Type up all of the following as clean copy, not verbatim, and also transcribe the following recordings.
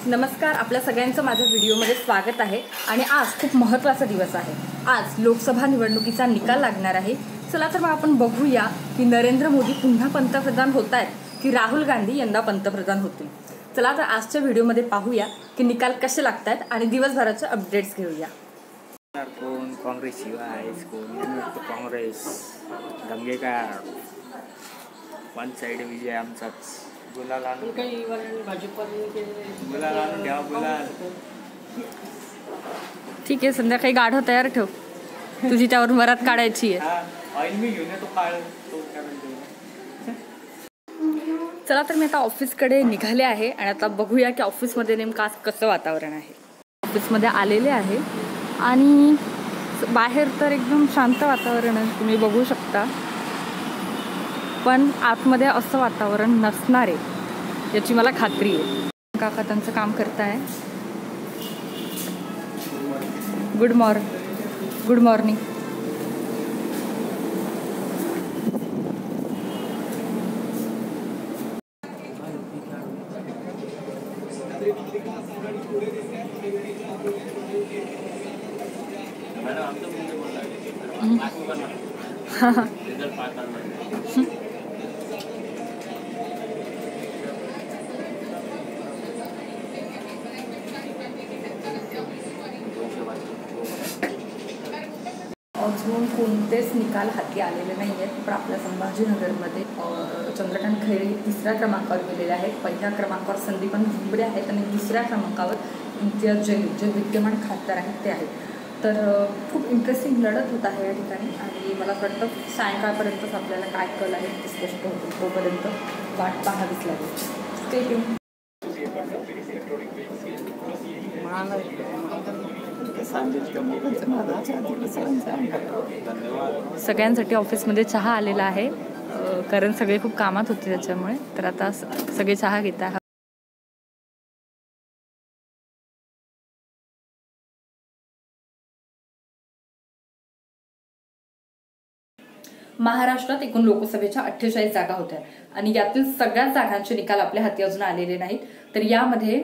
नमस्कार, आपल्या सगळ्यांचं माझ्या व्हिडिओमध्ये स्वागत आहे। आणि आज खूप महत्त्वाचा दिवस आहे। आज लोकसभा निवडणुकीचा निकाल लागणार आहे। चला तर मग आपण बघूया की नरेंद्र मोदी पुन्हा पंतप्रधान होत आहेत की राहुल गांधी यंदा पंतप्रधान होतील। चला तर आजच्या व्हिडिओमध्ये पाहूया की निकाल कसे लागतात आणि दिवसभराचे अपडेट्स घेऊया। कोण काँग्रेस शिवाय कोण काँग्रेस दंगेकार वन साइड विजय आमचाच गुलाल आणून काही भाजपा गुलाल आणून द्या गुलाल। ठीक आहे, संध्याकाळी गाढव तयार ठेव, तुझी त्यावर वरात काढायची आहे। ऑइल मी घेऊन येतो काळ। चला तर मी आता ऑफिसकडे निघाले आहे आणि आता बघूया की ऑफिसमध्ये नेमकं आज कसं वातावरण आहे। ऑफिसमध्ये आलेले आहे आणि बाहेर तर एकदम शांत वातावरण आहे, तुम्ही बघू शकता, पण आतमध्ये असं वातावरण नसणार आहे याची मला खात्री आहे। काका त्यांचं काम करताय। Good morning. अजून कोणतेच निकाल हाती आलेले नाही आहेत, पण आपल्या संभाजीनगरमध्ये चंद्रकांत खैरे तिसऱ्या क्रमांकावर गेलेले आहेत। पहिल्या क्रमांकावर संदीपान भुमरे आहेत आणि दुसऱ्या क्रमांकावर इम्तियाज जलील जे विद्यमान खासदार आहेत ते आहेत। तर खूप इंटरेस्टिंग लढत होत आहे या ठिकाणी आणि मला असं वाटतं सायंकाळपर्यंतच आपल्याला काय कल आहे ते स्पष्ट होतं, तोपर्यंत वाट पाहावीच लागेल। Stay tune. सगळ्यांसाठी ऑफिसमध्ये चहा आलेला आहे, कारण सगळे खूप कामात होते त्याच्यामुळे। तर आता सगळे चहा घेत आहेत। महाराष्ट्रात एकूण लोकसभेच्या 48 जागा होत्या आणि यातील सगळ्याच जागांचे निकाल आपल्या हाती अजून आलेले नाहीत। तर यामध्ये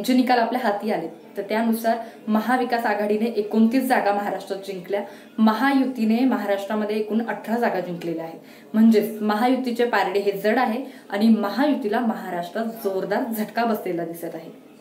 जे निकाल आपल्या हाती आले तर त्यानुसार महाविकास आघाडीने 29 जागा महाराष्ट्रात जिंकल्या। महायुतीने महाराष्ट्रामध्ये एकूण 18 जागा जिंकलेल्या आहेत। म्हणजेच महायुतीचे पारडे हे जड आहे आणि महायुतीला महाराष्ट्रात जोरदार झटका बसलेला दिसत आहे।